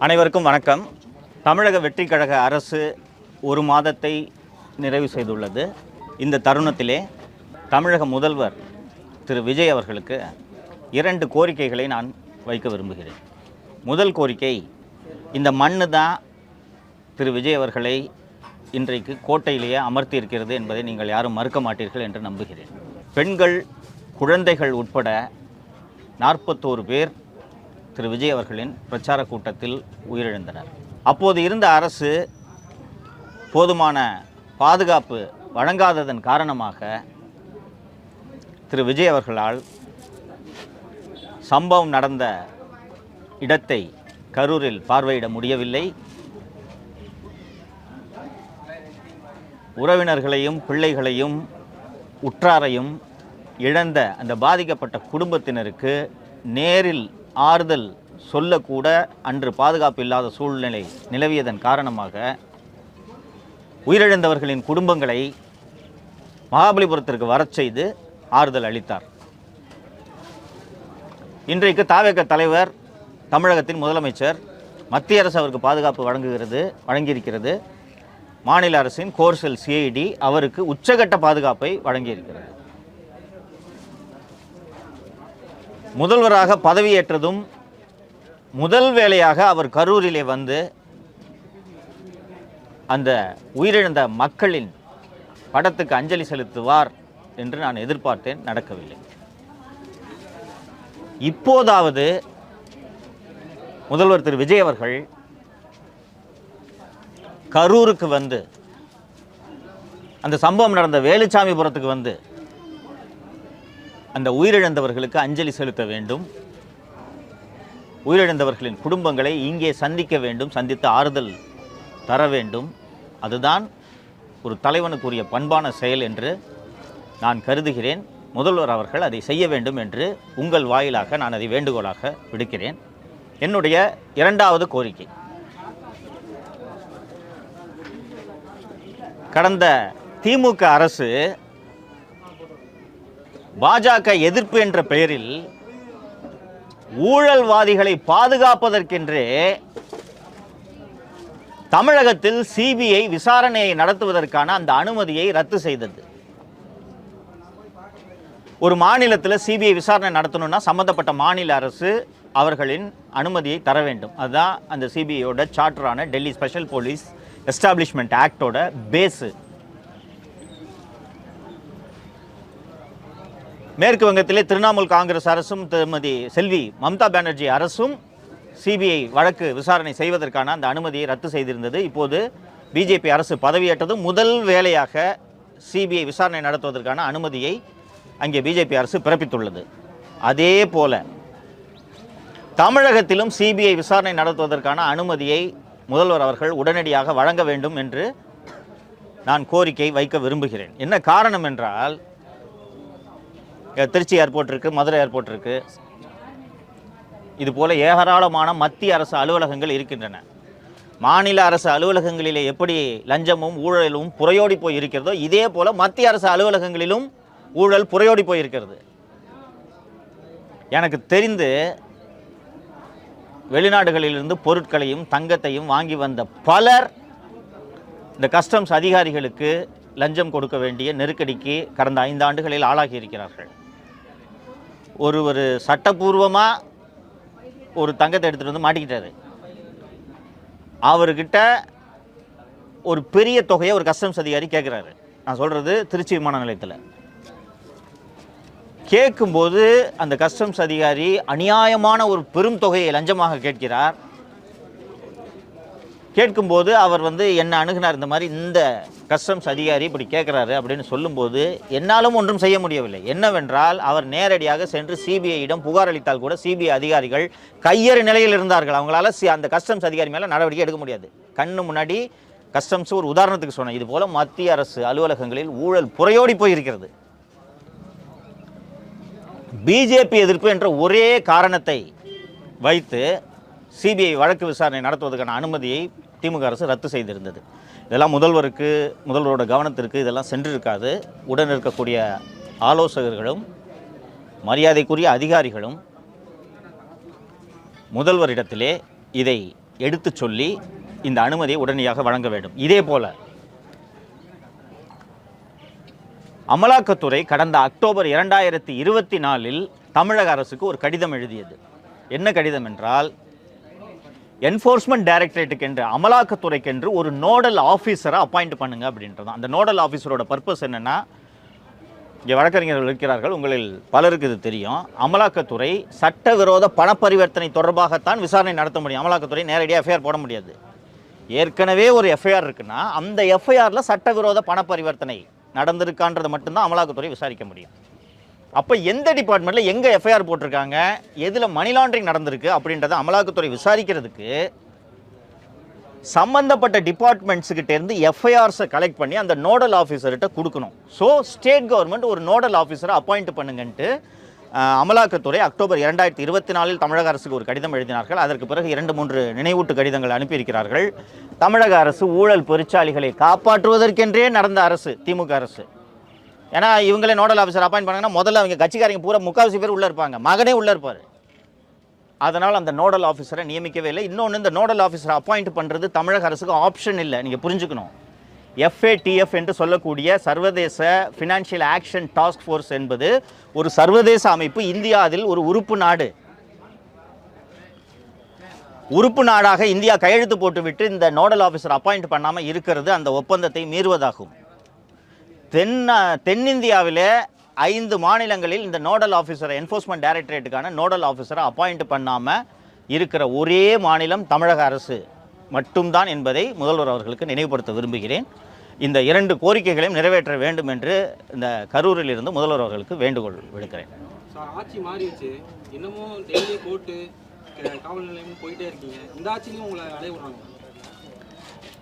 அனைவருக்கும் வணக்கம். தமிழக வெற்றிக் கழக அரசு ஒரு மாதத்தை நிறைவு செய்துள்ளது. இந்த தருணத்திலே தமிழக முதல்வர் திரு விஜய் அவர்களுக்கு 2 கோரிக்கைகளை நான் வைக்க விரும்புகிறேன். முதல் கோரிக்கை, இந்த மண்ணு தான் திரு விஜய் அவர்களை இன்றைக்கு கோட்டையிலேயே அமர்த்தி இருக்கிறது என்பதை நீங்கள் யாரும் மறுக்க மாட்டீர்கள் என்று நம்புகிறேன். பெண்கள், குழந்தைகள் உட்பட 41 பேர் திரு விஜய் அவர்களின் பிரச்சார கூட்டத்தில் உயிரிழந்தனர். அப்போது இருந்த அரசு போதுமான பாதுகாப்பு வழங்காததன் காரணமாக திரு விஜய் அவர்களால் சம்பவம் நடந்த இடத்தை கரூரில் பார்வையிட முடியவில்லை. உறவினர்களையும் பிள்ளைகளையும் உற்றாரையும் இழந்த அந்த பாதிக்கப்பட்ட குடும்பத்தினருக்கு நேரில் ஆறுதல் சொல்லக்கூட அன்று பாதுகாப்பு இல்லாத சூழ்நிலை நிலவியதன் காரணமாக உயிரிழந்தவர்களின் குடும்பங்களை மகாபலிபுரத்திற்கு வரச் செய்து ஆறுதல் அளித்தார். இன்றைக்கு தவேக தலைவர், தமிழகத்தின் முதலமைச்சர், மத்திய அரசு அவருக்கு பாதுகாப்பு வழங்கியிருக்கிறது. மாநில அரசின் கோர்சல் சிஐடி அவருக்கு உச்சகட்ட பாதுகாப்பை வழங்கியிருக்கிறது. முதல்வராக பதவியேற்றதும் முதல் வேளையாக அவர் கரூரிலே வந்து அந்த உயிரிழந்த மக்களின் படத்துக்கு அஞ்சலி செலுத்துவார் என்று நான் எதிர்பார்த்தேன். நடக்கவில்லை. இப்போதாவது முதல்வர் திரு விஜய் அவர்கள் கரூருக்கு வந்து, அந்த சம்பவம் நடந்த வேலுச்சாமிபுரத்துக்கு வந்து அந்த உயிரிழந்தவர்களுக்கு அஞ்சலி செலுத்த வேண்டும். உயிரிழந்தவர்களின் குடும்பங்களை இங்கே சந்திக்க வேண்டும், சந்தித்து ஆறுதல் தர வேண்டும். அதுதான் ஒரு தலைவனுக்குரிய பண்பான செயல் என்று நான் கருதுகிறேன். முதல்வர் அவர்கள் அதை செய்ய வேண்டும் என்று உங்கள் வாயிலாக நான் அதை வேண்டுகோளாக விடுக்கிறேன். என்னுடைய 2வது கோரிக்கை, கடந்த திமுக அரசு பாஜக எதிர்ப்பு என்ற பெயரில் ஊழல்வாதிகளை பாதுகாப்பதற்கென்றே தமிழகத்தில் சிபிஐ விசாரணையை நடத்துவதற்கான அந்த அனுமதியை ரத்து செய்தது. ஒரு மாநிலத்தில் சிபிஐ விசாரணை நடத்தணும்னா சம்பந்தப்பட்ட மாநில அரசு அவர்களின் அனுமதியை தர வேண்டும். அதுதான் அந்த சிபிஐயோட சார்ட்டரான டெல்லி ஸ்பெஷல் போலீஸ் எஸ்டாப்ளிஷ்மெண்ட் ஆக்டோட பேஸு. மேற்கு வங்கத்திலே திரிணாமுல் காங்கிரஸ் அரசும் திருமதி செல்வி மம்தா பானர்ஜி அரசும் சிபிஐ வழக்கு விசாரணை செய்வதற்கான அந்த அனுமதியை ரத்து செய்திருந்தது. இப்போது பிஜேபி அரசு பதவியேற்றதும் முதல் வேளையாக சிபிஐ விசாரணை நடத்துவதற்கான அனுமதியை அங்கே பிஜேபி அரசு பிறப்பித்துள்ளது. அதே போல தமிழகத்திலும் சிபிஐ விசாரணை நடத்துவதற்கான அனுமதியை முதல்வர் அவர்கள் உடனடியாக வழங்க வேண்டும் என்று நான் கோரிக்கை வைக்க விரும்புகிறேன். என்ன காரணம் என்றால், திருச்சி ஏர்போர்ட் இருக்குது, மதுரை ஏர்போர்ட் இருக்குது, இதுபோல் ஏராளமான மத்திய அரசு அலுவலகங்கள் இருக்கின்றன. மாநில அரசு அலுவலகங்களிலே எப்படி லஞ்சமும் ஊழலும் புரையோடி போய் இருக்கிறதோ, இதே போல் மத்திய அரசு அலுவலகங்களிலும் ஊழல் புரையோடி போயிருக்கிறது. எனக்கு தெரிந்து வெளிநாடுகளிலிருந்து பொருட்களையும் தங்கத்தையும் வாங்கி வந்த பலர் இந்த கஸ்டம்ஸ் அதிகாரிகளுக்கு லஞ்சம் கொடுக்க வேண்டிய நெருக்கடிக்கு கடந்த 5 ஆண்டுகளில் ஆளாகி இருக்கிறார்கள். ஒரு சட்டப்பூர்வமாக ஒரு தங்கத்தை எடுத்துகிட்டு வந்து மாட்டிக்கிட்டாரு. அவர்கிட்ட ஒரு பெரிய தொகையை ஒரு கஸ்டம்ஸ் அதிகாரி கேட்குறாரு. நான் சொல்கிறது திருச்சி விமான நிலையத்தில். கேட்கும்போது அந்த கஸ்டம்ஸ் அதிகாரி அநியாயமான ஒரு பெரும் தொகையை லஞ்சமாக கேட்கிறார். கேட்கும்போது அவர் என்ன அணுகினார், இந்த மாதிரி இந்த கஸ்டம்ஸ் அதிகாரி இப்படி கேட்குறாரு அப்படின்னு சொல்லும்போது என்னாலும் ஒன்றும் செய்ய முடியவில்லை. என்னவென்றால், அவர் நேரடியாக சென்று சிபிஐயிடம் புகார் அளித்தால் கூட சிபிஐ அதிகாரிகள் கையறு நிலையில் இருந்தார்கள். அவங்களால அந்த கஸ்டம்ஸ் அதிகாரி மேலே நடவடிக்கை எடுக்க முடியாது. கண்ணு முன்னாடி கஸ்டம்ஸ் ஒரு உதாரணத்துக்கு சொன்னேன். இது போல் மத்திய அரசு அலுவலகங்களில் ஊழல் புரையோடி போயிருக்கிறது. பிஜேபி எதிர்ப்பு என்ற ஒரே காரணத்தை வைத்து சிபிஐ வழக்கு விசாரணை நடத்துவதற்கான அனுமதியை திமுக அரசு ரத்து செய்திருந்தது. இதெல்லாம் முதல்வரோட கவனத்திற்கு இதெல்லாம் சென்றிருக்காது. உடன் இருக்கக்கூடிய ஆலோசகர்களும் மரியாதைக்குரிய அதிகாரிகளும் முதல்வரிடத்திலே இதை எடுத்து சொல்லி இந்த அனுமதியை உடனடியாக வழங்க வேண்டும். இதே போல அமலாக்கத்துறை கடந்த அக்டோபர் 2024 தமிழக அரசுக்கு ஒரு கடிதம் எழுதியது. என்ன கடிதம் என்றால், என்ஃபோர்ஸ்மெண்ட் டைரக்டரேட்டுக்கு என்று, அமலாக்கத்துறைக்கென்று ஒரு நோடல் ஆஃபீஸரை அப்பாயிண்ட் பண்ணுங்க அப்படின்றது. அந்த நோடல் ஆஃபீஸரோட பர்பஸ் என்னென்னா, இங்கே வழக்கறிஞர்கள் இருக்கிறார்கள், உங்களில் பலருக்கு இது தெரியும். அமலாக்கத்துறை சட்டவிரோத பண பரிவர்த்தனை தொடர்பாகத்தான் விசாரணை நடத்த முடியும். அமலாக்கத்துறை நேரடியாக எஃப்ஐஆர் போட முடியாது. ஏற்கனவே ஒரு எஃப்ஐஆர் இருக்குன்னா அந்த எஃப்ஐஆரில் சட்டவிரோத பண பரிவர்த்தனை நடந்திருக்கான்றதை மட்டும்தான் அமலாக்கத்துறை விசாரிக்க முடியும். அப்போ எந்த டிபார்ட்மெண்ட்டில் எங்கே எஃப்ஐஆர் போட்டிருக்காங்க, எதில் மணி லாண்டரிங் நடந்திருக்கு அப்படின்றத அமலாக்கத்துறை விசாரிக்கிறதுக்கு சம்பந்தப்பட்ட டிபார்ட்மெண்ட்ஸுக்கிட்டேருந்து எஃப்ஐஆர்ஸை கலெக்ட் பண்ணி அந்த நோடல் ஆஃபீஸர்கிட்ட கொடுக்கணும். ஸோ ஸ்டேட் கவர்மெண்ட் ஒரு நோடல் ஆஃபீஸரை அப்பாயிண்ட் பண்ணுங்கன்ட்டு அமலாக்கத்துறை அக்டோபர் 2024 தமிழக அரசுக்கு ஒரு கடிதம் எழுதினார்கள். அதற்கு பிறகு 2-3 நினைவூட்டு கடிதங்கள் அனுப்பியிருக்கிறார்கள். தமிழக அரசு ஊழல் பெருச்சாளிகளை காப்பாற்றுவதற்கென்றே நடந்த அரசு திமுக அரசு. ஏன்னா இவங்களே நோடல் ஆஃபீஸர் அப்பாயிண்ட் பண்ணாங்கன்னா முதல்ல அவங்க கட்சிக்காரங்க பூரா 3/4 பேர் உள்ளே இருப்பாங்க, மகனே உள்ளே இருப்பார். அதனால் அந்த நோடல் ஆஃபீஸரை நியமிக்கவே இல்லை. இன்னொன்று, இந்த நோடல் ஆஃபீஸரை அப்பாயிண்ட் பண்ணுறது தமிழக அரசுக்கு ஆப்ஷன் இல்லை. நீங்கள் புரிஞ்சுக்கணும், FATF என்று சொல்லக்கூடிய சர்வதேச ஃபினான்ஷியல் ஆக்ஷன் டாஸ்க் ஃபோர்ஸ் என்பது ஒரு சர்வதேச அமைப்பு. இந்தியா அதில் ஒரு உறுப்பு நாடு. உறுப்பு நாடாக இந்தியா கையெழுத்து போட்டுவிட்டு இந்த நோடல் ஆஃபீஸர் அப்பாயிண்ட் பண்ணாமல் இருக்கிறது அந்த ஒப்பந்தத்தை மீறுவதாகும். தென்னிந்தியாவிலே 5 மாநிலங்களில் இந்த நோடல் ஆஃபீஸரை, என்ஃபோர்ஸ்மெண்ட் டைரக்டரேட்டுக்கான நோடல் ஆஃபீஸரை அப்பாயிண்ட் பண்ணாமல் இருக்கிற ஒரே மாநிலம் தமிழக அரசு மட்டும்தான் என்பதை முதல்வர் அவர்களுக்கு நினைவுபடுத்த விரும்புகிறேன். இந்த 2 கோரிக்கைகளையும் நிறைவேற்ற வேண்டும் என்று இந்த கரூரில் இருந்து முதல்வர் அவர்களுக்கு வேண்டுகோள் விடுக்கிறேன். ஆட்சி மாறிடுச்சு, இன்னமும் டெய்லி கோர்ட்டு காவல் நிலையம் போயிட்டே இருக்கீங்க. இந்த ஆட்சியிலும் உங்களை அலைவுறாங்க.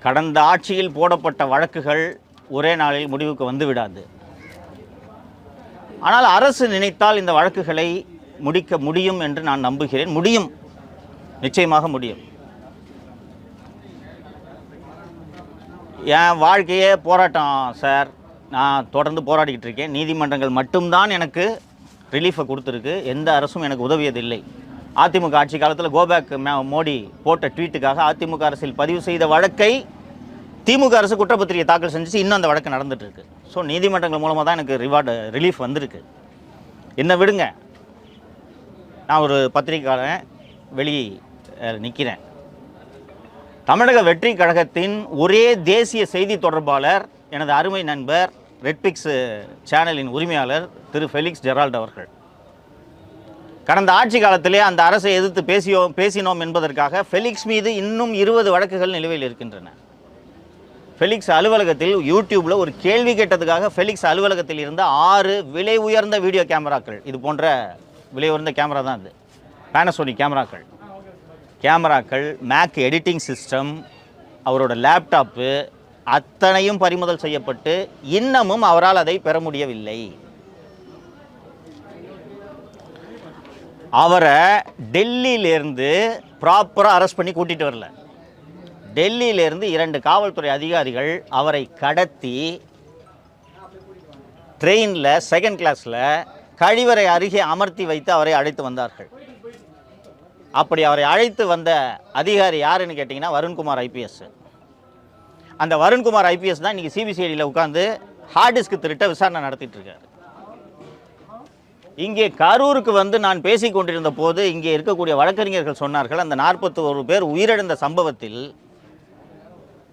கடந்த ஆட்சியில் போடப்பட்ட வழக்குகள் ஒரே நாளில் முடிவுக்கு வந்து விடாது. ஆனால் அரசு நினைத்தால் இந்த வழக்குகளை முடிக்க முடியும் என்று நான் நம்புகிறேன். முடியும், நிச்சயமாக முடியும். என் வாழ்க்கையே போராட்டம் சார். நான் தொடர்ந்து போராடிக்கிட்டு இருக்கேன். நீதிமன்றங்கள் மட்டும்தான் எனக்கு ரிலீஃபை கொடுத்துருக்கு. எந்த அரசும் எனக்கு உதவியதில்லை. அதிமுக ஆட்சி காலத்தில் கோபேக் மோடி போட்ட ட்வீட்டுக்காக அதிமுக அரசில் பதிவு செய்த வழக்கை திமுக அரசு குற்றப்பத்திரிகை தாக்கல் செஞ்சுச்சு. இன்னும் அந்த வழக்கு நடந்துட்டு இருக்கு. ஸோ நீதிமன்றங்கள் மூலமாக தான் எனக்கு ரிலீஃப் வந்திருக்கு. என்ன விடுங்க, நான் ஒரு பத்திரிகையாளன், வெளியே நிற்கிறேன். தமிழக வெற்றி கழகத்தின் ஒரே தேசிய செய்தி தொடர்பாளர் எனது அருமை நண்பர் ரெட்பிக்ஸ் சேனலின் உரிமையாளர் திரு ஃபெலிக்ஸ் ஜெரால்ட் அவர்கள் கடந்த ஆட்சி காலத்திலே அந்த அரசை எதிர்த்து பேசினோம் என்பதற்காக ஃபெலிக்ஸ் மீது இன்னும் 20 வழக்குகள் நிலுவையில் இருக்கின்றன. ஃபெலிக்ஸ் அலுவலகத்தில் யூடியூப்பில் ஒரு கேள்வி கேட்டதுக்காக ஃபெலிக்ஸ் அலுவலகத்தில் இருந்த 6 விலை உயர்ந்த வீடியோ கேமராக்கள், இது போன்ற விலை உயர்ந்த கேமரா தான் இது, பேனசோனிக் கேமராக்கள், மேக் எடிட்டிங் சிஸ்டம், அவரோட லேப்டாப்பு அத்தனையும் பறிமுதல் செய்யப்பட்டு இன்னமும் அவரால் அதை பெற முடியவில்லை. அவரை டெல்லியிலேருந்து ப்ராப்பராக அரெஸ்ட் பண்ணி கூட்டிகிட்டு வரல. டெல்லியிலேருந்து 2 காவல்துறை அதிகாரிகள் அவரை கடத்தி ட்ரெயினில் செகண்ட் கிளாஸில் கழிவறை அருகே அமர்த்தி வைத்து அவரை அழைத்து வந்தார்கள். அப்படி அவரை அழைத்து வந்த அதிகாரி யாருன்னு கேட்டிங்கன்னா வருண்குமார் ஐபிஎஸ். அந்த வருண்குமார் ஐபிஎஸ் தான் இன்றைக்கி சிபிசிஐடியில் உட்காந்து ஹார்ட் டிஸ்க் திருட்ட விசாரணை நடத்திட்டு இருக்காரு. இங்கே கரூருக்கு வந்து நான் பேசி கொண்டிருந்த போது இங்கே இருக்கக்கூடிய வழக்கறிஞர்கள் சொன்னார்கள், அந்த 41 பேர் உயிரிழந்த சம்பவத்தில்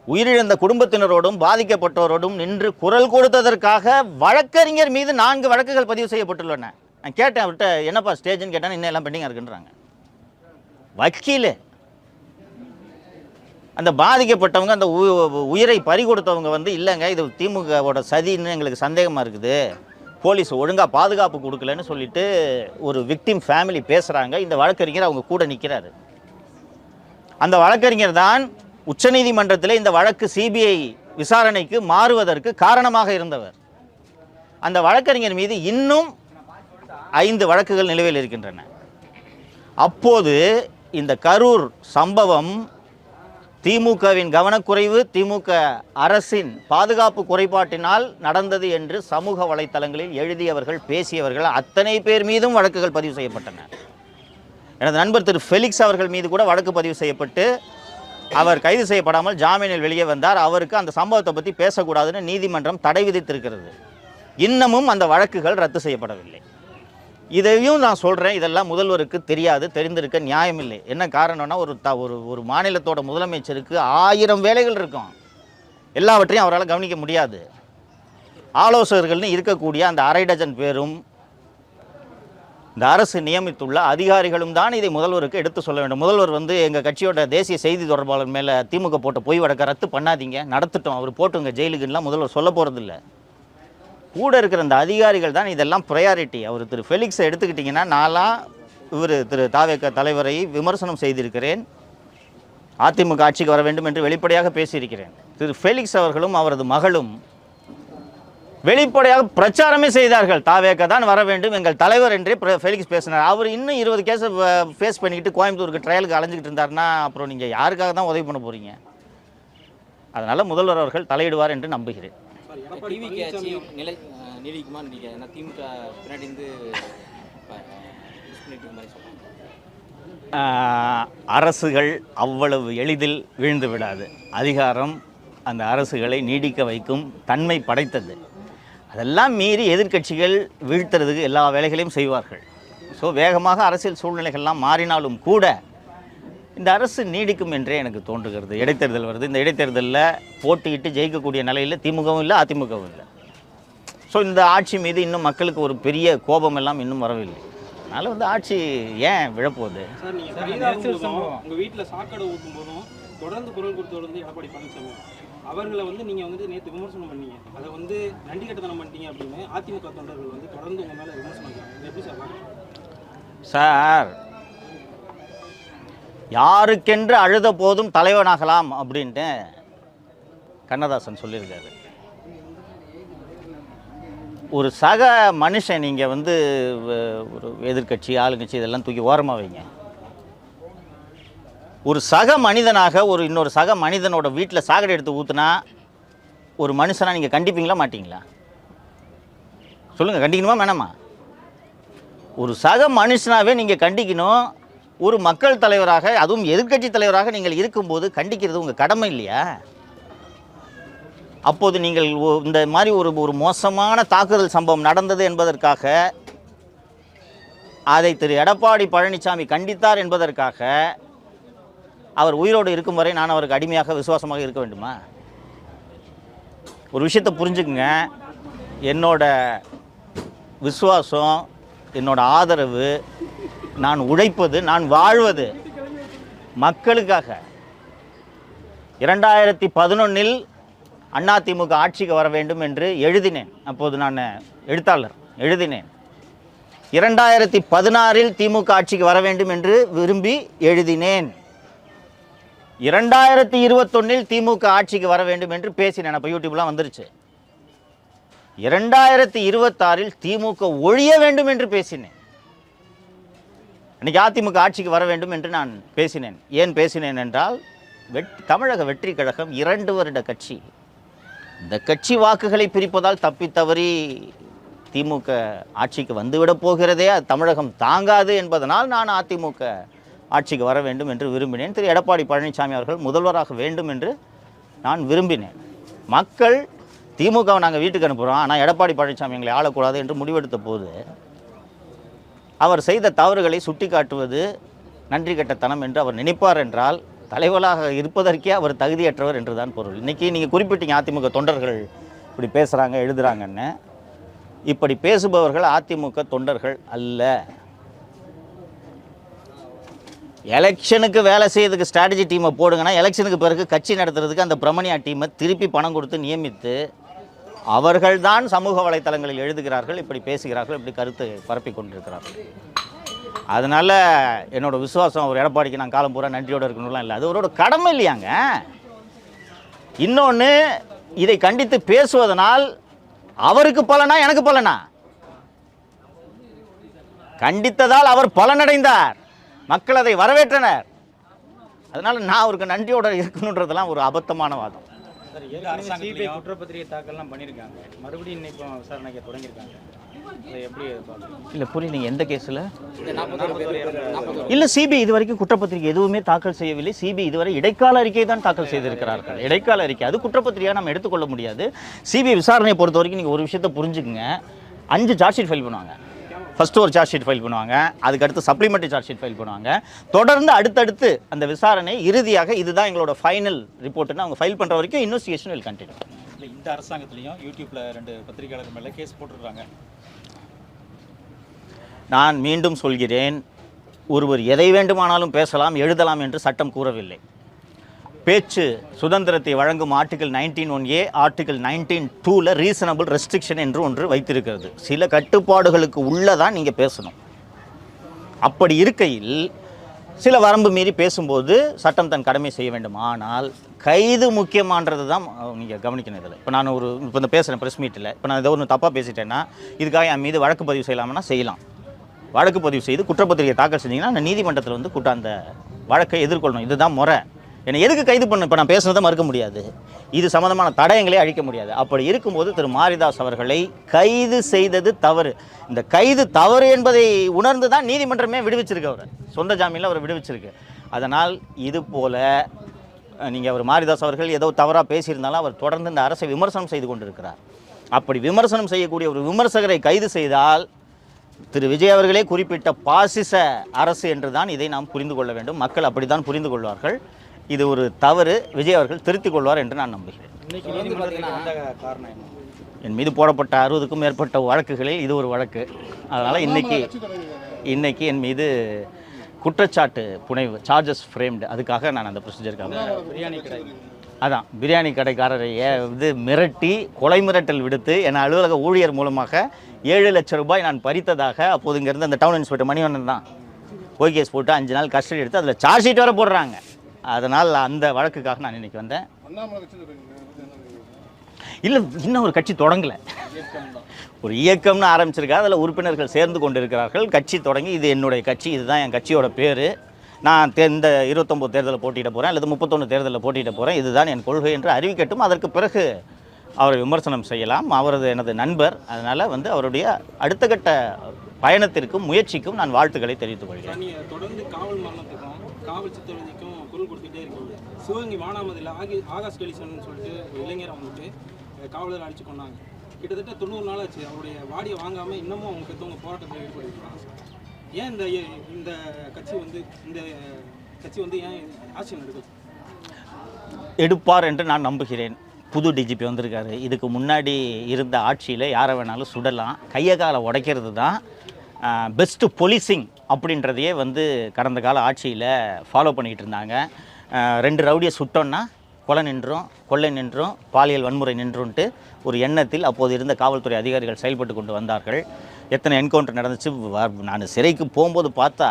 உயிரிழந்த குடும்பத்தினரோடும் பாதிக்கப்பட்டவரோடும் நின்று குரல் கொடுத்ததற்காக வழக்கறிஞர் மீது 4 வழக்குகள் பதிவு செய்யப்பட்டுள்ளன. நான் கேட்டேன் அவர்கிட்ட, என்னப்பா ஸ்டேஜ்னு கேட்டேன். இன்னும் எல்லாம் பெண்டிங்காக இருக்குன்றாங்க. வக்கீல், அந்த பாதிக்கப்பட்டவங்க, அந்த உயிரை பறி கொடுத்தவங்க வந்து இல்லைங்க இது திமுகவோட சதின்னு எங்களுக்கு சந்தேகமாக இருக்குது, போலீஸ் ஒழுங்காக பாதுகாப்பு கொடுக்கலன்னு சொல்லிட்டு ஒரு விக்டிம் ஃபேமிலி பேசுகிறாங்க. இந்த வழக்கறிஞர் அவங்க கூட நிற்கிறாரு. அந்த வழக்கறிஞர் தான் உச்சநீதிமன்றத்தில் இந்த வழக்கு சிபிஐ விசாரணைக்கு மாறுவதற்கு காரணமாக இருந்தவர். அந்த வழக்கறிஞர் மீது இன்னும் 5 வழக்குகள் நிலுவையில் இருக்கின்றன. அப்போது இந்த கரூர் சம்பவம் திமுகவின் கவனக்குறைவு, திமுக அரசின் பாதுகாப்பு குறைபாட்டினால் நடந்தது என்று சமூக வலைத்தளங்களில் எழுதியவர்கள், பேசியவர்கள் அத்தனை பேர் மீதும் வழக்குகள் பதிவு செய்யப்பட்டன. எனது நண்பர் திரு ஃபெலிக்ஸ் அவர்கள் மீது கூட வழக்கு பதிவு செய்யப்பட்டு அவர் கைது செய்யப்படாமல் ஜாமீனில் வெளியே வந்தார். அவருக்கு அந்த சம்பவத்தை பற்றி பேசக்கூடாதுன்னு நீதிமன்றம் தடை விதித்திருக்கிறது. இன்னமும் அந்த வழக்குகள் ரத்து செய்யப்படவில்லை. இதையும் நான் சொல்கிறேன், இதெல்லாம் முதல்வருக்கு தெரியாது, தெரிந்திருக்க நியாயமில்லை. என்ன காரணம்னா ஒரு மாநிலத்தோட முதலமைச்சருக்கு 1000 வேலைகள் இருக்கும், எல்லாவற்றையும் அவரால் கவனிக்க முடியாது. ஆலோசகர்கள்னு இருக்கக்கூடிய அந்த 1/2 டஜன் பேரும் இந்த அரசு நியமித்துள்ள அதிகாரிகளும் தான் இதை முதல்வருக்கு எடுத்து சொல்ல வேண்டும். முதல்வர் எங்கள் கட்சியோட தேசிய செய்தி தொடர்பாளர் மேலே திமுக போட்ட பொய் வழக்கை ரத்து பண்ணாதீங்க, நடத்துட்டோம், அவர் போட்டுங்க ஜெயிலுக்குலாம் முதல்வர் சொல்ல போகிறதில்ல. கூட இருக்கிற அந்த அதிகாரிகள் தான் இதெல்லாம் ப்ரையாரிட்டி. அவர் திரு ஃபெலிக்ஸை எடுத்துக்கிட்டிங்கன்னா, நான்லாம் திரு தாவேக தலைவரை விமர்சனம் செய்திருக்கிறேன், அதிமுக ஆட்சிக்கு வர வேண்டும் என்று வெளிப்படையாக பேசியிருக்கிறேன். திரு ஃபெலிக்ஸ் அவர்களும் அவரது மகளும் வெளிப்படையாக பிரச்சாரமே செய்தார்கள். தாவேக தான் வர வேண்டும், எங்கள் தலைவர் என்றே ஃபெலிக்ஸ் பேசினார். அவர் இன்னும் 20 கேஸை ஃபேஸ் பண்ணிக்கிட்டு கோயம்புத்தூருக்கு ட்ரையலுக்கு அலைஞ்சிக்கிட்டு இருந்தார்னா அப்புறம் நீங்கள் யாருக்காக தான் உதவி பண்ண போகிறீங்க? அதனால் முதல்வர் அவர்கள் தலையிடுவார் என்று நம்புகிறேன். அரசுகள் அவ்வளவு எளிதில் வீழ்ந்து விடாது. அதிகாரம் அந்த அரசுகளை நீடிக்க வைக்கும் தன்மை படைத்தது. அதெல்லாம் மீறி எதிர்க்கட்சிகள் வீழ்த்துறதுக்கு எல்லா வேலைகளையும் செய்வார்கள். ஸோ வேகமாக அரசியல் சூழ்நிலைகள்லாம் மாறினாலும் கூட இந்த அரசு நீடிக்கும் என்றே எனக்கு தோன்றுகிறது. இடைத்தேர்தல் வருது, இந்த இடைத்தேர்தலில் போட்டியிட்டு ஜெயிக்கக்கூடிய நிலையில் திமுகவும் இல்லை, அதிமுகவும் இல்லை. ஸோ இந்த ஆட்சி மீது இன்னும் மக்களுக்கு ஒரு பெரிய கோபம் எல்லாம் இன்னும் வரவில்லை. அதனால் ஆட்சி ஏன் விழப்போகுது? சார், நீங்கள் உங்கள் வீட்டில் சாக்கடை ஊற்றும் போதும் தொடர்ந்து குரல் கொடுத்தவர் எடப்பாடி பழனிசாமி அவர்களை நீங்கள் நேற்று விமர்சனம் பண்ணீங்க. அதை நன்றி கட்டத்தனம் பண்ணிட்டீங்க அப்படின்னு அதிமுக தொண்டர்கள் தொடர்ந்து உங்கள் மேலே விமர்சனம் பண்ணுறாங்க. எப்படி சார் சார், யாருக்கென்று அழுத போதும் தலைவனாகலாம் அப்படின்ட்டு கண்ணதாசன் சொல்லியிருக்காரு. ஒரு சக மனுஷன் நீங்கள் ஒரு எதிர்க்கட்சி ஆளுங்கட்சி இதெல்லாம் தூக்கி ஓரமாக வைங்க. ஒரு சக மனிதனாக இன்னொரு சக மனிதனோட வீட்டில் சாக்கடை எடுத்து ஊற்றுனா ஒரு மனுஷனாக நீங்கள் கண்டிப்பீங்களா மாட்டிங்களா? சொல்லுங்கள், கண்டிக்கணுமா வேணாமா? ஒரு சக மனுஷனாகவே நீங்கள் கண்டிக்கணும். ஒரு மக்கள் தலைவராக, அதுவும் எதிர்க்கட்சி தலைவராக நீங்கள் இருக்கும்போது கண்டிக்கிறது உங்கள் கடமை இல்லையா? அப்போது நீங்கள் இந்த மாதிரி ஒரு மோசமான தாக்குதல் சம்பவம் நடந்தது என்பதற்காக, அதை திரு எடப்பாடி பழனிசாமி கண்டித்தார் என்பதற்காக அவர் உயிரோடு இருக்கும் வரை நான் அவருக்கு அடிமையாக விசுவாசமாக இருக்க வேண்டுமா? ஒரு விஷயத்தை புரிஞ்சுக்குங்க, என்னோட விசுவாசம், என்னோட ஆதரவு, நான் உழைப்பது, நான் வாழ்வது மக்களுக்காக. 2011 அதிமுக ஆட்சிக்கு வர வேண்டும் என்று எழுதினேன். அப்போது நான் எழுத்தாளர், எழுதினேன். 2016 திமுக ஆட்சிக்கு வர வேண்டும் என்று விரும்பி எழுதினேன். 2021 திமுக ஆட்சிக்கு வர வேண்டும் என்று பேசினேன். அப்போ யூடியூப்லாம் வந்துருச்சு. 2026 திமுக ஒழிய வேண்டும் என்று பேசினேன். அன்றைக்கி அதிமுக ஆட்சிக்கு வர வேண்டும் என்று நான் பேசினேன். ஏன் பேசினேன் என்றால், தமிழக வெற்றி கழகம் 2 வருட கட்சி. இந்த கட்சி வாக்குகளை பிரிப்பதால் தப்பித்தவறி திமுக ஆட்சிக்கு வந்துவிடப் போகிறதே, அது தமிழகம் தாங்காது என்பதனால் நான் அதிமுக ஆட்சிக்கு வர வேண்டும் என்று விரும்பினேன். திரு எடப்பாடி பழனிசாமி அவர்கள் முதல்வராக வேண்டும் என்று நான் விரும்பினேன். மக்கள் திமுகவை நாங்கள் வீட்டுக்கு அனுப்புகிறோம், ஆனால் எடப்பாடி பழனிசாமி எங்களை ஆளக்கூடாது என்று முடிவெடுத்த போது அவர் செய்த தவறுகளை சுட்டி காட்டுவது நன்றி கெட்டத்தனம் என்று அவர் நினைப்பார் என்றால், தலைவராக இருப்பதற்கே அவர் தகுதியற்றவர் என்று தான் பொருள். இன்றைக்கி நீங்கள் குறிப்பிட்டீங்க அதிமுக தொண்டர்கள் இப்படி பேசுகிறாங்க எழுதுகிறாங்கன்னு. இப்படி பேசுபவர்கள் அதிமுக தொண்டர்கள் அல்ல. எலெக்ஷனுக்கு வேலை செய்யறதுக்கு ஸ்ட்ராட்டஜி டீமை போடுங்கன்னா, எலெக்ஷனுக்கு பிறகு கட்சி நடத்துறதுக்கு அந்த பிரமணியா டீமை திருப்பி பணம் கொடுத்து நியமித்து அவர்கள்தான் சமூக வலைத்தளங்களில் எழுதுகிறார்கள், இப்படி பேசுகிறார்கள், இப்படி கருத்து பரப்பி கொண்டிருக்கிறார்கள். அதனால் என்னோடய விசுவாசம் அவர் எடப்பாடிக்கு நான் காலம் பூரா நன்றியோடு இருக்கணும்லாம் இல்லை, அது அவரோட கடமை இல்லையாங்க. இன்னொன்று, இதை கண்டித்து பேசுவதனால் அவருக்கு பலனா எனக்கு பலனா? கண்டித்ததால் அவர் பலனடைந்தார், மக்கள் அதை வரவேற்றனர். அதனால் நான் அவருக்கு நன்றியோடு இருக்கணுன்றதெல்லாம் ஒரு அபத்தமான வாதம். சிபிஐ குற்றப்பத்திரிகை தாக்கல்லாம் பண்ணியிருக்காங்க, மறுபடியும் இன்னைக்கு இப்போ விசாரணைக்கு தொடங்கியிருக்காங்க. அதை எப்படி இல்லை புரியல, நீங்கள் எந்த கேஸில்? இல்லை, சிபிஐ இதுவரைக்கும் குற்றப்பத்திரிகை எதுவுமே தாக்கல் செய்யவில்லை. சிபிஐ இதுவரை இடைக்கால அறிக்கையை தான் தாக்கல் செய்திருக்கிறார்கள். இடைக்கால அறிக்கை அது குற்றப்பத்திரிகையாக நம்ம எடுத்துக்கொள்ள முடியாது. சிபிஐ விசாரணையை பொறுத்த வரைக்கும் நீங்கள் ஒரு விஷயத்தை புரிஞ்சுக்குங்க. 5 சார்ஜ் ஷீட் ஃபைல் பண்ணுவாங்க. ஃபஸ்ட்டு ஒரு சார்ஜ் ஷீட் ஃபைல் பண்ணுவாங்க, அதுக்கடுத்து சப்ளிமெண்ட்ரி சார்ஜ் ஷீட் ஃபைல் பண்ணுவாங்க. தொடர்ந்து அடுத்தடுத்து அந்த விசாரணை இறுதியாக இதுதான் எங்களோட ஃபைனல் ரிப்போர்ட்னு அவங்க ஃபைல் பண்ணுற வரைக்கும் இன்வெஸ்டிகேஷன் வில் கண்டினியூ. இந்த அரசாங்கத்திலையும் யூடியூப்ல 2 பத்திரிகையாளர்கள் மேலே கேஸ் போட்டுருக்காங்க. நான் மீண்டும் சொல்கிறேன், ஒருவர் எதை வேண்டுமானாலும் பேசலாம், எழுதலாம் என்று சட்டம் கூறவில்லை. பேச்சு சுதந்திரத்தை வழங்கும் ஆர்டிகல் 19(1)A, ஆர்டிகல் 19(2)ல் ரீசனபிள் ரெஸ்ட்ரிக்ஷன் என்று ஒன்று வைத்திருக்கிறது. சில கட்டுப்பாடுகளுக்கு உள்ளதான் நீங்கள் பேசணும். அப்படி இருக்கையில் சில வரம்பு மீறி பேசும்போது சட்டம் தன் கடமை செய்ய வேண்டும். ஆனால் கைது முக்கியமானது தான் நீங்கள் கவனிக்கணும். இதில் இப்போ நான் இப்போ இந்த பேசுகிறேன் ப்ரெஸ் மீட்டில், இப்போ நான் ஏதோ ஒன்று தப்பாக பேசிட்டேன்னா இதுக்காக என் மீது வழக்கு பதிவு செய்யலாம்னா செய்யலாம். வழக்கு பதிவு செய்து குற்றப்பத்திரிகை தாக்கல் செஞ்சீங்கன்னா அந்த நீதிமன்றத்தில் வந்து அந்த வழக்கை எதிர்கொள்ளணும். இதுதான் முறை. என்னை எதுக்கு கைது பண்ண? இப்போ நான் பேசுனதை மறுக்க முடியாது, இது சம்மந்தமான தடயங்களே அழிக்க முடியாது. அப்படி இருக்கும்போது திரு மாரிதாஸ் அவர்களை கைது செய்தது தவறு. இந்த கைது தவறு என்பதை உணர்ந்து தான் நீதிமன்றமே விடுவிச்சிருக்கு. அவர் சொந்த ஜாமீனில் அவர் விடுவிச்சிருக்கு. அதனால் இது போல் நீங்கள் அவர் மாரிதாஸ் அவர்கள் ஏதோ தவறாக பேசியிருந்தாலும் அவர் தொடர்ந்து இந்த அரசை விமர்சனம் செய்து கொண்டிருக்கிறார். அப்படி விமர்சனம் செய்யக்கூடிய ஒரு விமர்சகரை கைது செய்தால் திரு விஜய் அவர்களே குறிப்பிட்ட பாசிச அரசு என்று தான் இதை நாம் புரிந்து கொள்ள வேண்டும். மக்கள் அப்படி தான் புரிந்து கொள்வார்கள். இது ஒரு தவறு, விஜய் அவர்கள் திருத்திக் கொள்வார் என்று நான் நம்புகிறேன். என் மீது போடப்பட்ட 60க்கும் மேற்பட்ட வழக்குகளில் இது ஒரு வழக்கு. அதனால் இன்னைக்கு என் மீது குற்றச்சாட்டு புனைவு, சார்ஜஸ் ஃப்ரேம்டு, அதுக்காக நான் அந்த ப்ரொசீஜருக்காக பிரியாணி கடைக்காரரை மிரட்டி கொலை மிரட்டல் விடுத்து என் அலுவலக ஊழியர் மூலமாக 7 லட்சம் ரூபாய் நான் பறித்ததாக அப்போது இங்கேருந்து அந்த டவுன் இன்ஸ்பெக்டர் மணிவண்ணன் தான் போய் கேஸ் போட்டு 5 நாள் கஸ்டடி எடுத்து அதில் சார்ஜ் ஷீட் வர போடுறாங்க. அதனால் அந்த வழக்குக்காக நான் இன்றைக்கி வந்தேன். இல்லை, இன்னும் ஒரு கட்சி தொடங்கலை, ஒரு இயக்கம்னு ஆரம்பிச்சிருக்கா, அதில் உறுப்பினர்கள் சேர்ந்து கொண்டு இருக்கிறார்கள். கட்சி தொடங்கி இது என்னுடைய கட்சி, இதுதான் என் கட்சியோட பேர், நான் இந்த 29 தேர்தலில் போட்டியிட போகிறேன் அல்லது 31 தேர்தலில் போட்டியிட போகிறேன், இதுதான் என் கொள்கை என்று அறிவிக்கட்டும். அதற்கு பிறகு அவரை விமர்சனம் செய்யலாம். அவரது எனது நண்பர், அதனால் அவருடைய அடுத்த கட்ட பயணத்திற்கும் முயற்சிக்கும் நான் வாழ்த்துக்களை தெரிவித்துக் கொள்கிறேன். தொடர்ந்து காவல் மரணத்துக்கும் காவல் சித்தவதைக்கும் குரல் கொடுத்துட்டே இருக்கீங்க. சிவகங்கை மானாமதியில் ஆகாஷ் டெலிசன் சொல்லிட்டு ஒரு இளைஞரை வந்துட்டு காவலர் அடிச்சு கொண்டாங்க. கிட்டத்தட்ட 90 நாள் ஆச்சு. அவருடைய வாடியை வாங்காமல் இன்னமும் அவங்க பெற்றவங்க போராட்டத்தில் ஈடுபடுறாங்க. ஏன் இந்த கட்சி ஏன் ஆட்சி எடுப்பார் என்று நான் நம்புகிறேன். புது டிஜிபி வந்திருக்காரு. இதுக்கு முன்னாடி இருந்த ஆட்சியில் யாரை வேணாலும் சுடலாம், கையை காலை உடைக்கிறது தான் பெஸ்ட்டு போலீசிங் அப்படின்றதையே கடந்த கால ஆட்சியில் ஃபாலோ பண்ணிக்கிட்டு இருந்தாங்க. 2 ரவுடியை சுட்டோன்னா கொலை நின்றும், கொள்ளை நின்றும், பாலியல் வன்முறை நின்றுன்ட்டு ஒரு எண்ணத்தில் அப்போது இருந்த காவல்துறை அதிகாரிகள் செயல்பட்டு கொண்டு வந்தார்கள். எத்தனை என்கவுண்டர் நடந்துச்சு. நான் சிறைக்கு போகும்போது பார்த்தா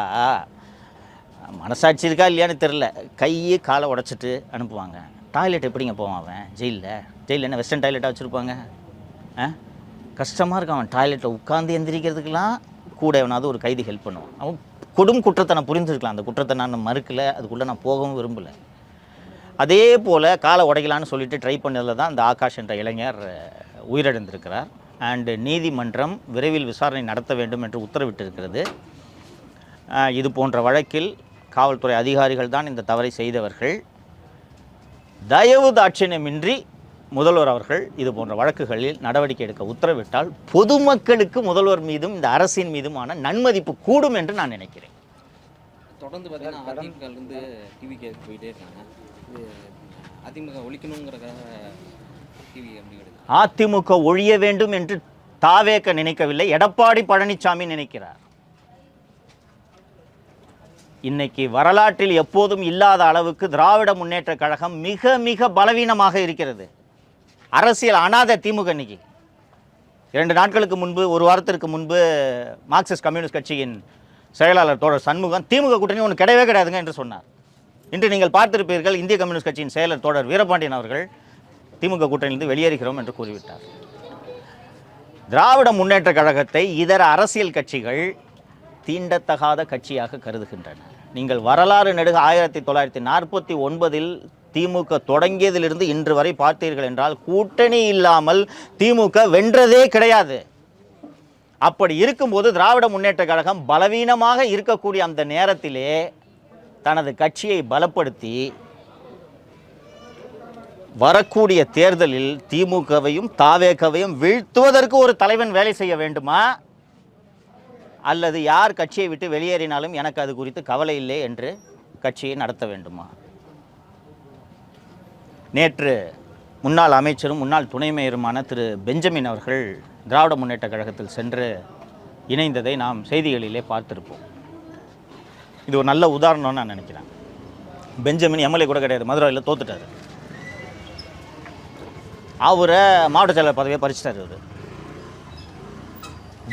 மனசாட்சி இருக்கா இல்லையான்னு தெரில, கையே காலை உடைச்சிட்டு அனுப்புவாங்க. டாய்லெட் எப்படிங்க போவான் அவன்? ஜெயிலில் என்ன வெஸ்டர்ன் டாய்லெட்டாக வச்சுருப்பாங்க? கஷ்டமாக இருக்கும். அவன் டாய்லெட்டில் உட்காந்து எந்திரிக்கிறதுக்கெலாம் கூட எவனாவது ஒரு கைதி ஹெல்ப் பண்ணுவான். அவன் கொடும் குற்றத்தை நான் புரிஞ்சுருக்கலாம், அந்த குற்றத்தை நான் மறுக்கலை, அதுக்குள்ளே நான் போகவும் விரும்பலை. அதே போல் காலை உடைக்கலான்னு சொல்லிட்டு ட்ரை பண்ணதில் தான் அந்த ஆகாஷ் என்ற இளைஞர் உயிரிழந்திருக்கிறார். அண்டு நீதிமன்றம் விரைவில் விசாரணை நடத்த வேண்டும் என்று உத்தரவிட்டிருக்கிறது. இது போன்ற வழக்கில் காவல்துறை அதிகாரிகள் தான் இந்த தவறை செய்தவர்கள். தயவு தாட்சியமின்றி முதல்வர் அவர்கள் இது போன்ற வழக்குகளில் நடவடிக்கை எடுக்க உத்தரவிட்டால் பொதுமக்களுக்கு முதல்வர் மீதும் இந்த அரசின் மீதுமான நன்மதிப்பு கூடும் என்று நான் நினைக்கிறேன். தொடர்ந்து பார்த்தீங்கன்னா அதிமுகலேருந்து டிவி கேட்க போயிட்டே இருக்காங்க. அதிமுக ஒழிக்கணுங்கிறதுக்காக டிவி அப்படி கிடையாது. அதிமுக ஒழிய வேண்டும் என்று தாவேக்க நினைக்கவில்லை, எடப்பாடி பழனிசாமி நினைக்கிறார். இன்னைக்கு வரலாற்றில் எப்போதும் இல்லாத அளவுக்கு திராவிட முன்னேற்ற கழகம் மிக மிக பலவீனமாக இருக்கிறது. அரசியல் அனாதை திமுக. இன்னைக்கு 2 நாட்களுக்கு முன்பு, ஒரு வாரத்திற்கு முன்பு மார்க்சிஸ்ட் கம்யூனிஸ்ட் கட்சியின் செயலாளர் தோழர் சண்முகம் திமுக கூட்டணி ஒன்று கிடையவே கிடையாதுங்க என்று சொன்னார். இன்று நீங்கள் பார்த்திருப்பீர்கள், இந்திய கம்யூனிஸ்ட் கட்சியின் செயலர் தோழர் வீரபாண்டியன் அவர்கள் திமுக கூட்டணியிலிருந்து வெளியேறுகிறோம் என்று கூறிவிட்டார். திராவிட முன்னேற்ற கழகத்தை இதர அரசியல் கட்சிகள் தீண்டத்தகாத கட்சியாக கருதுகின்றன. நீங்கள் வரலாறு நெடுக 1949 திமுக தொடங்கியதிலிருந்து இன்று வரை பார்த்தீர்கள் என்றால் கூட்டணி இல்லாமல் திமுக வென்றதே கிடையாது. அப்படி இருக்கும்போது திராவிட முன்னேற்ற கழகம் பலவீனமாக இருக்கக்கூடிய அந்த நேரத்திலே தனது கட்சியை பலப்படுத்தி வரக்கூடிய தேர்தலில் திமுகவையும் தாவேகவையும் வீழ்த்துவதற்கு ஒரு தலைவன் வேலை செய்ய வேண்டுமா, அல்லது யார் கட்சியை விட்டு வெளியேறினாலும் எனக்கு அது குறித்து கவலை இல்லை என்று கட்சியை நடத்த வேண்டுமா? நேற்று முன்னாள் அமைச்சரும் முன்னாள் துணை மேயருமான திரு பெஞ்சமின் அவர்கள் திராவிட முன்னேற்ற கழகத்தில் சென்று இணைந்ததை நாம் செய்திகளிலே பார்த்திருப்போம். இது ஒரு நல்ல உதாரணம்னு நான் நினைக்கிறேன். பெஞ்சமின் எம்எல்ஏ கூட கிடையாது, மதுரையில் தோத்துட்டார். அவரை மாவட்ட செயலர் பதவியை பறிச்சிட்டார். அவர்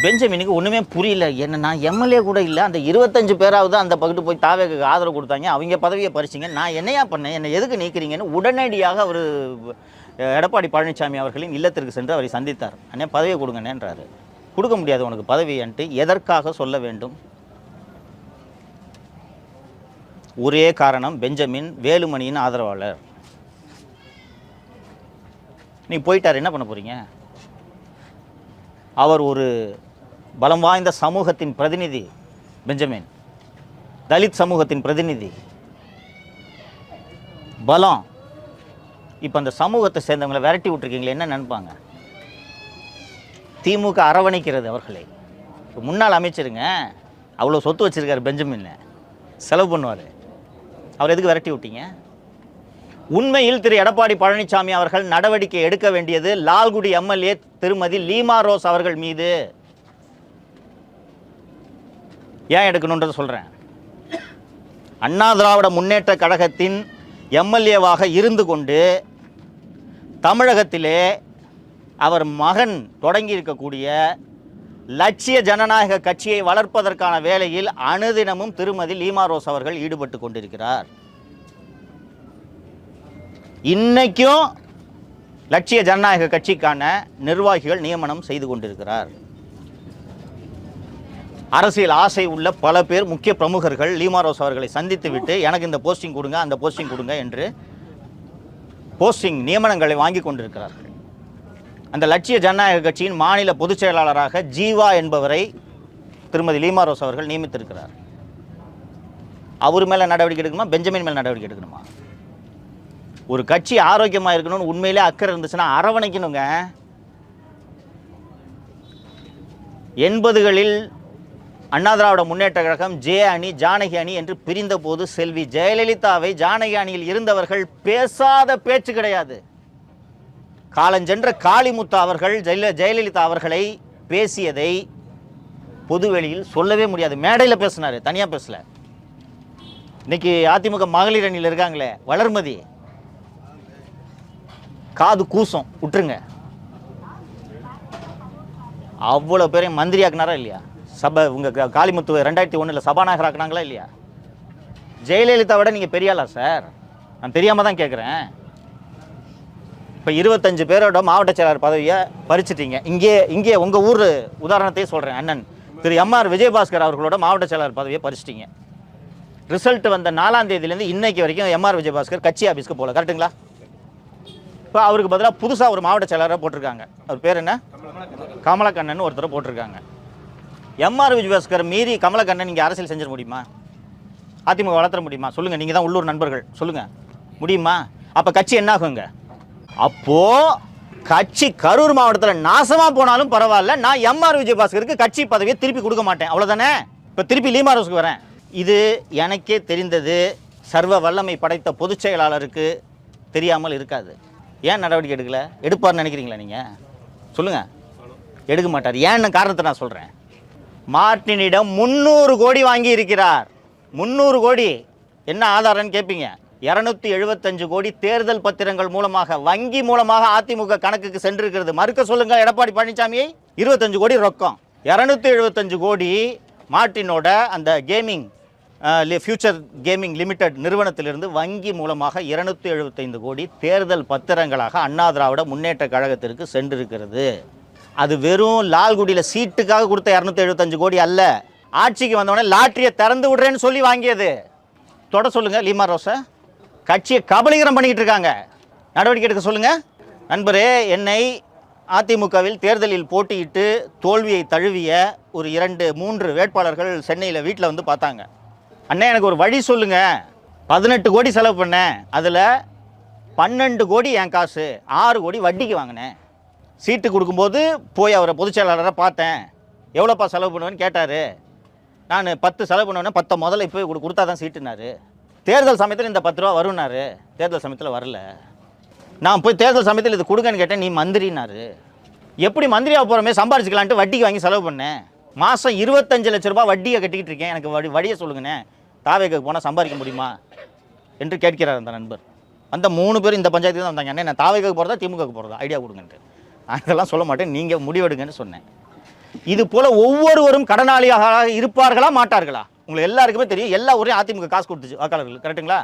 பெஞ்சமினுக்கு ஒன்றுமே புரியல. என்ன, நான் எம்எல்ஏ கூட இல்லை, அந்த 25 பேராவது அந்த பக்கத்து போய் தாவேக்கு ஆதரவு கொடுத்தாங்க, அவங்க பதவியை பறிச்சிங்க, நான் என்னையா பண்ணேன், என்னை எதுக்கு நீக்கிறீங்கன்னு உடனடியாக அவர் எடப்பாடி பழனிசாமி அவர்களின் இல்லத்திற்கு சென்று அவரை சந்தித்தார். அண்ணே பதவியை கொடுங்கண்ணேன்றாரு. கொடுக்க முடியாது உனக்கு பதவின்ட்டு. எதற்காக சொல்ல வேண்டும்? ஒரே காரணம், பெஞ்சமின் வேலுமணியின் ஆதரவாளர். நீ போயிட்டார், என்ன பண்ண போறீங்க? அவர் ஒரு பலம் வாய்ந்த சமூகத்தின் பிரதிநிதி. பெஞ்சமின் தலித் சமூகத்தின் பிரதிநிதி, பலம். இப்போ அந்த சமூகத்தை சேர்ந்தவங்களை விரட்டி விட்டுருக்கீங்களே, என்ன நினைப்பாங்க? திமுக அரவணைக்கிறது அவர்களை. இப்போ முன்னாள் அமைச்சருங்க, அவ்வளோ சொத்து வச்சுருக்காரு பெஞ்சமின், செலவு பண்ணுவார். அவர் எதுக்கு விரட்டி விட்டீங்க? உண்மையில் திரு எடப்பாடி பழனிசாமி அவர்கள் நடவடிக்கை எடுக்க வேண்டியது லால்குடி எம்எல்ஏ திருமதி லீமா ரோஸ் அவர்கள் மீது. ஏன் எடுக்கணும்ன்றதை சொல்கிறேன். அண்ணா திராவிட முன்னேற்ற கழகத்தின் எம்எல்ஏவாக இருந்து கொண்டு தமிழகத்திலே அவர் மகன் தொடங்கி இருக்கக்கூடிய லட்சிய ஜனநாயக கட்சியை வளர்ப்பதற்கான வேலையில் அனுதினமும் திருமதி லீமா ரோஸ் அவர்கள் ஈடுபட்டு கொண்டிருக்கிறார். இன்னைக்கும் லட்சிய ஜனநாயக கட்சிக்கான நிர்வாகிகள் நியமனம் செய்து கொண்டிருக்கிறார். அரசியல் ஆசை உள்ள பல பேர், முக்கிய பிரமுகர்கள் லீமா ரோஸ் அவர்களை சந்தித்து விட்டு எனக்கு இந்த போஸ்டிங் கொடுங்க, அந்த போஸ்டிங் கொடுங்க என்று போஸ்டிங் நியமனங்களை வாங்கி கொண்டிருக்கிறார்கள். அந்த லட்சிய ஜனநாயக கட்சியின் மாநில பொதுச் செயலாளராக ஜீவா என்பவரை திருமதி லீமா ரோஸ் அவர்கள் நியமித்திருக்கிறார். அவர் மேலே நடவடிக்கை எடுக்கணுமா, பெஞ்சமின் மேலே நடவடிக்கை எடுக்கணுமா? ஒரு கட்சி ஆரோக்கியமாக இருக்கணும்னு உண்மையிலே அக்கறை இருந்துச்சுன்னா அரவணைக்கணுங்க. 80களில் அண்ணா திராவிட முன்னேற்ற கழகம் ஜே அணி ஜானகி அணி என்று பிரிந்த போது செல்வி ஜெயலலிதாவை ஜானகி அணியில் இருந்தவர்கள் பேசாத பேச்சு கிடையாது. காலஞ்சென்ற காளிமுத்து அவர்கள் ஜெயலலிதா அவர்களை பேசியதை பொதுவெளியில் சொல்லவே முடியாது. மேடையில் பேசினார், தனியாக பேசல. இன்னைக்கு அதிமுக மகளிர் அணியில் இருக்காங்களே வளர்மதி, காது கூசம் விட்டுருங்க. அவ்வளோ பேரையும் மந்திரி ஆக்குனாரா இல்லையா? சபை உங்கள் காளிமுத்து 2001 சபாநாயகர் ஆக்குனாங்களா இல்லையா? ஜெயலலிதா விட நீங்கள் பெரியாளா சார்? நான் தெரியாமல் தான் கேட்குறேன். இப்போ 25 பேரோட மாவட்ட செயலாளர் பதவியை பறிச்சிட்டீங்க. இங்கே உங்கள் ஊர் உதாரணத்தையே சொல்கிறேன். அண்ணன் திரு எம்ஆர் விஜயபாஸ்கர் அவர்களோட மாவட்ட செயலாளர் பதவியை பறிச்சிட்டீங்க. ரிசல்ட் வந்த 4ஆம் தேதியிலேருந்து இன்னைக்கு வரைக்கும் எம்ஆர் விஜயபாஸ்கர் கட்சி ஆஃபீஸ்க்கு போகல, கரெக்டுங்களா? இப்போ அவருக்கு பதிலாக புதுசாக ஒரு மாவட்ட செயலாளராக போட்டிருக்காங்க. அவர் பேர் என்ன? கமலக்கண்ணன் ஒருத்தரை போட்டிருக்காங்க. எம்ஆர் விஜயபாஸ்கர் மீறி கமலக்கண்ணன் நீங்கள் அரசியல் செஞ்சிட முடியுமா? அதிமுக வளர்த்துற முடியுமா? சொல்லுங்கள். நீங்கள் தான் உள்ளூர் நண்பர்கள், சொல்லுங்கள், முடியுமா? அப்போ கட்சி என்ன ஆகுங்க? அப்போது கட்சி கரூர் மாவட்டத்தில் நாசமாக போனாலும் பரவாயில்ல, நான் எம்ஆர் விஜயபாஸ்கருக்கு கட்சி பதவியை திருப்பி கொடுக்க மாட்டேன், அவ்வளோதானே? இப்போ திருப்பி லீமா ரோஸுக்கு வரேன். இது எனக்கே தெரிந்தது, சர்வ வல்லமை படைத்த பொதுச் செயலாளருக்கு தெரியாமல் இருக்காது. ஏன் நடவடிக்கை எடுக்கல? எடுப்பார்னு நினைக்கிறீங்களா நீங்கள்? சொல்லுங்கள். எடுக்க மாட்டார். ஏன்னு காரணத்தை நான் சொல்கிறேன். மார்ட்டினிடம் 300 கோடி வாங்கி இருக்கிறார். 300 கோடி என்ன ஆதாரம்னு கேட்பீங்க. 275 கோடி தேர்தல் பத்திரங்கள் மூலமாக, வங்கி மூலமாக அதிமுக கணக்குக்கு சென்றிருக்கிறது. மறுக்க சொல்லுங்க எடப்பாடி பழனிசாமியை. 25 கோடி ரொக்கம், 275 கோடி மார்ட்டினோட அந்த கேமிங் ஃபியூச்சர் கேமிங் லிமிடெட் நிறுவனத்திலிருந்து வங்கி மூலமாக 275 கோடி தேர்தல் பத்திரங்களாக அண்ணா திராவிட முன்னேற்ற கழகத்திற்கு சென்றிருக்கிறது. அது வெறும் லால்குடியில் சீட்டுக்காக கொடுத்த 275 கோடி அல்ல, ஆட்சிக்கு வந்தவொடனே லாட்டரியை திறந்து விடுறேன்னு சொல்லி வாங்கியது. தொட சொல்லுங்க லீமா ரோஸை. கட்சியை கபலீகரம் பண்ணிக்கிட்டு இருக்காங்க. நடவடிக்கை எடுக்க சொல்லுங்கள். நண்பரே, என்னை அதிமுகவில் தேர்தலில் போட்டியிட்டு தோல்வியை தழுவிய ஒரு 2-3 வேட்பாளர்கள் சென்னையில் வீட்டில் வந்து பார்த்தாங்க. அண்ணே, எனக்கு ஒரு வழி சொல்லுங்கள். 18 கோடி செலவு பண்ணேன், அதில் 12 கோடி என் காசு, 6 கோடி வட்டிக்கு வாங்கினேன். சீட்டு கொடுக்கும்போது போய் அவரை பொதுச் செயலாளரை பார்த்தேன். எவ்வளோப்பா செலவு பண்ணுவேன்னு கேட்டார். நான் 10 செலவு பண்ணுவேன்னா 10 முதல்ல இப்போ கொடுத்தா தான் சீட்டுனாரு. தேர்தல் சமயத்தில் இந்த 10 ரூபா வரும்னாரு. தேர்தல் சமயத்தில் வரல. நான் போய் தேர்தல் சமயத்தில் இது கொடுங்கன்னு கேட்டேன். நீ மந்திரினாரு. எப்படி மந்திரியாக போகிறோமே சம்பாரிச்சிக்கலான்ட்டு வட்டிக்கு வாங்கி செலவு பண்ணேன். மாதம் 25 லட்ச ரூபா வட்டியை கட்டிக்கிட்டு இருக்கேன். எனக்கு வழியை சொல்லுங்கண்ணே, தாவேக்கு போனால் சம்பாதிக்க முடியுமா என்று கேட்கிறார் அந்த நண்பர். அந்த 3 பேர் இந்த பஞ்சாயத்துக்கு தான் வந்தாங்க. அண்ணே, நான் தாவேக்கு போகிறதா திமுகவுக்கு போகிறதா ஐடியா கொடுங்கன்ட்டு. அதெல்லாம் சொல்ல மாட்டேன், நீங்கள் முடிவெடுங்கன்னு சொன்னேன். இது போல் ஒவ்வொருவரும் கடனாளியாக இருப்பார்களா மாட்டார்களா? உங்களுக்கு எல்லாருக்குமே தெரியும். எல்லா ஊரையும் அதிமுக காசு கொடுத்துச்சு வாக்காளர்கள், கரெக்டுங்களா?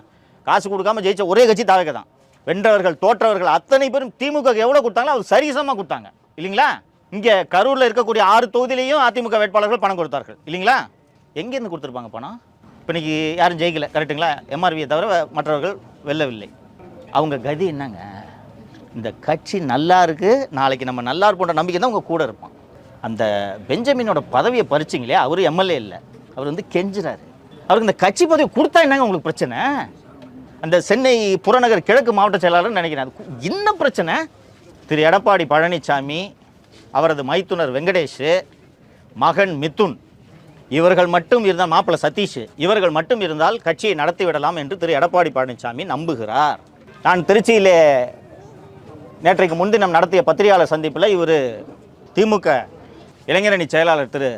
காசு கொடுக்காம ஜெயிச்ச ஒரே கட்சி தாவேக தான். வென்றவர்கள் தோற்றவர்கள் அத்தனை பேரும் திமுக எவ்வளோ கொடுத்தாங்களோ அது சரிசமாக கொடுத்தாங்க, இல்லைங்களா? இங்கே கரூரில் இருக்கக்கூடிய 6 தொகுதியிலையும் அதிமுக வேட்பாளர்கள் பணம் கொடுத்தார்கள், இல்லைங்களா? எங்கேருந்து கொடுத்துருப்பாங்க பணம்? இப்போ இன்றைக்கி யாரும் ஜெயிக்கலை, கரெக்டுங்களா? எம்ஆர்வியை தவிர மற்றவர்கள் வெல்லவில்லை. அவங்க கதி என்னங்க? இந்த கட்சி நல்லா இருக்குது, நாளைக்கு நம்ம நல்லா இருப்போன்ற நம்பிக்கை தான் உங்கள் கூட இருப்பான். அந்த பெஞ்சமினோட பதவியை பறிச்சிங்களே, அவர் எம்எல்ஏ இல்லை, அவர் வந்து கெஞ்சுறாரு. அவருக்கு இந்த கட்சி பதவி கொடுத்தா என்னங்க உங்களுக்கு பிரச்சனை? அந்த சென்னை புறநகர் கிழக்கு மாவட்ட செயலாளர் நினைக்கிறேன். அது என்ன பிரச்சனை? திரு எடப்பாடி பழனிசாமி, அவரது மைத்துனர் வெங்கடேஷ், மகன் மிதுன், இவர்கள் மட்டும் இருந்தால், மாப்பிள்ளை சதீஷ், இவர்கள் மட்டும் இருந்தால் கட்சியை நடத்திவிடலாம் என்று திரு எடப்பாடி பழனிசாமி நம்புகிறார். நான் திருச்சியிலே நேற்றைக்கு முன்தினம் நடத்திய பத்திரிகையாளர் சந்திப்பில் இவர் திமுக இளைஞரணி செயலாளர் திரு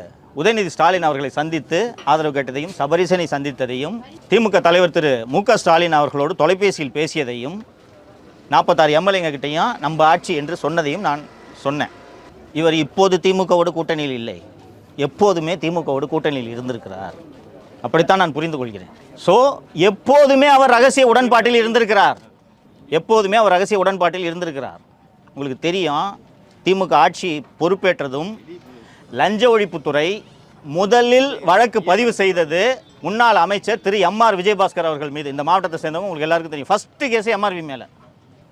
உதயநிதி ஸ்டாலின் அவர்களை சந்தித்து ஆதரவு கேட்டதையும், சபரிசனை சந்தித்ததையும், திமுக தலைவர் திரு மு.க. ஸ்டாலின் அவர்களோடு தொலைபேசியில் பேசியதையும், 46 எம்எல்ஏங்க கிட்டையும் நம்ம ஆட்சி என்று சொன்னதையும் நான் சொன்னேன். இவர் இப்போது திமுகவோடு கூட்டணியில் இல்லை, எப்போதுமே திமுகவோடு கூட்டணியில் இருந்திருக்கிறார். அப்படித்தான் நான் புரிந்து கொள்கிறேன். ஸோ எப்போதுமே அவர் ரகசிய உடன்பாட்டில் இருந்திருக்கிறார். எப்போதுமே அவர் ரகசிய உடன்பாட்டில் இருந்திருக்கிறார். உங்களுக்கு தெரியும், திமுக ஆட்சி பொறுப்பேற்றதும் லஞ்ச ஒழிப்புத்துறை முதலில் வழக்கு பதிவு செய்தது முன்னாள் அமைச்சர் திரு எம்.ஆர். விஜயபாஸ்கர் அவர்கள் மீது. இந்த மாவட்டத்தை சேர்ந்தவங்க உங்களுக்கு எல்லாருக்கும் தெரியும். ஃபஸ்ட்டு கேஸு எம்ஆர்வி மேலே.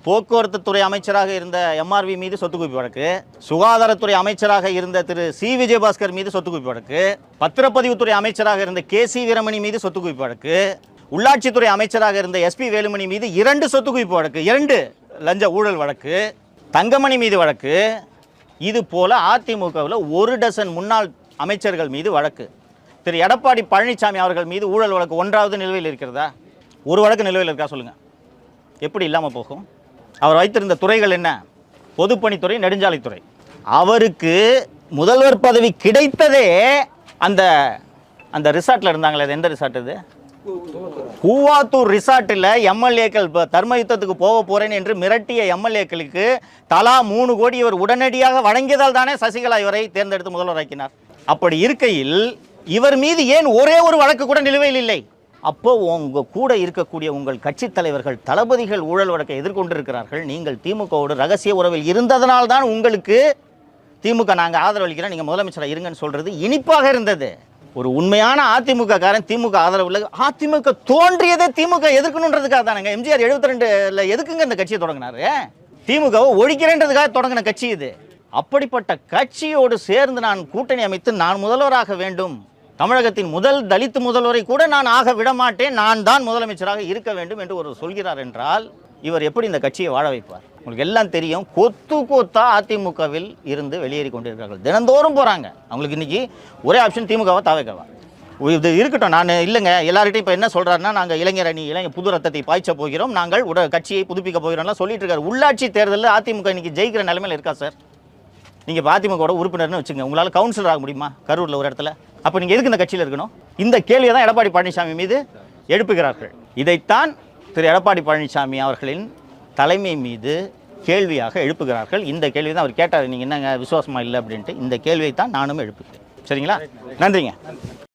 போக்குவரத்து துறை அமைச்சராக இருந்த எம்ஆர்வி மீது சொத்து குவிப்பு வழக்கு, சுகாதாரத்துறை அமைச்சராக இருந்த திரு சி. விஜயபாஸ்கர் மீது சொத்து குவிப்பு வழக்கு, பத்திரப்பதிவுத்துறை அமைச்சராக இருந்த கே.சி. வீரமணி மீது சொத்து குவிப்பு வழக்கு, உள்ளாட்சித்துறை அமைச்சராக இருந்த எஸ்.பி. வேலுமணி மீது 2 சொத்து குவிப்பு வழக்கு, 2 லஞ்ச ஊழல் வழக்கு, தங்கமணி மீது வழக்கு. இது போல அதிமுகவில் 1 டசன் முன்னாள் அமைச்சர்கள் மீது வழக்கு. திரு எடப்பாடி பழனிசாமி அவர்கள் மீது ஊழல் வழக்கு 1வது நிலுவையில் இருக்கிறதா? ஒரு வழக்கு நிலுவையில் இருக்கா சொல்லுங்கள்? எப்படி இல்லாமல் போகும்? அவர் வைத்திருந்த துறைகள் என்ன? பொதுப்பணித்துறை, நெடுஞ்சாலைத்துறை. அவருக்கு முதல்வர் பதவி கிடைத்ததே அந்த ரிசார்ட்டில் இருந்தாங்களே, அது எந்த ரிசார்ட்? இது கூவாத்தூர் ரிசார்ட்டில் எம்எல்ஏக்கள் தர்ம யுத்தத்துக்கு போக போகிறேன் என்று மிரட்டிய எம்எல்ஏக்களுக்கு தலா 3 கோடி இவர் உடனடியாக வழங்கியதால் தானே சசிகலா இவரை தேர்ந்தெடுத்து முதல்வராக்கினார். அப்படி இருக்கையில் இவர் மீது ஏன் ஒரே ஒரு வழக்கு கூட நிலுவையில் இல்லை? அப்போ உங்கள் கூட இருக்கக்கூடிய உங்கள் கட்சி தலைவர்கள், தளபதிகள் ஊழல் வழக்கை எதிர்கொண்டிருக்கிறார்கள். நீங்கள் திமுகவோடு ரகசிய உறவில் இருந்ததனால்தான் உங்களுக்கு திமுக நாங்கள் ஆதரவளிக்கிறோம், நீங்கள் முதலமைச்சராக இருங்கன்னு சொல்கிறது இனிப்பாக இருந்தது. ஒரு உண்மையான அதிமுக காரன் திமுக ஆதரவு, அதிமுக தோன்றியதே திமுக எதிர்க்கணுன்றதுக்காக தானுங்க. எம்ஜிஆர் 72ல் எதுக்குங்க இந்த கட்சியை தொடங்கினாரு? திமுகவை ஒழிக்கிறேன்றதுக்காக தொடங்கின கட்சி இது. அப்படிப்பட்ட கட்சியோடு சேர்ந்து நான் கூட்டணி அமைத்து நான் முதல்வராக வேண்டும், தமிழகத்தின் முதல் தலித் முதல்வரை கூட நான் ஆக விடமாட்டேன், நான் தான் முதலமைச்சராக இருக்க வேண்டும் என்று ஒரு சொல்கிறார் என்றால் இவர் எப்படி இந்த கட்சியை வாழ வைப்பார்? உங்களுக்கு எல்லாம் தெரியும். கொத்து கொத்தா அதிமுகவில் இருந்து வெளியேறி கொண்டிருக்கிறார்கள். தினந்தோறும் போகிறாங்க. அவங்களுக்கு இன்றைக்கி ஒரே ஆப்ஷன் திமுகவா தாவேகவா. இது இருக்கட்டும். நான் இல்லைங்க, எல்லார்கிட்டையும் இப்போ என்ன சொல்கிறாருன்னா, நாங்கள் இளைஞர் அணி, புது ரத்தத்தை பாய்ச்ச போகிறோம், நாங்கள் கட்சியை புதுப்பிக்க போகிறோம்லாம் சொல்லிட்டு இருக்காரு. உள்ளாட்சி தேர்தலில் அதிமுக இன்றைக்கி ஜெயிக்கிற நிலைமையில் இருக்கா சார்? நீங்கள் இப்போ அதிமுகவோட உறுப்பினர்னு வச்சுங்க, உங்களால் கவுன்சிலர் ஆக முடியுமா கரூரில் ஒரு இடத்துல? அப்போ நீங்கள் எதுக்கு இந்த கட்சியில் இருக்கணும்? இந்த கேள்வியை தான் எடப்பாடி பழனிசாமி மீது எழுப்புகிறார்கள். இதைத்தான் திரு எடப்பாடி பழனிசாமி அவர்களின் தலைமை மீது கேள்வியாக எழுப்புகிறார்கள். இந்த கேள்வி தான் அவர் கேட்டார், நீங்கள் என்னங்க விசுவாசமாக இல்லை அப்படின்ட்டு. இந்த கேள்வியை தான் நானும் எழுப்புகிறேன். சரிங்களா? நன்றிங்க.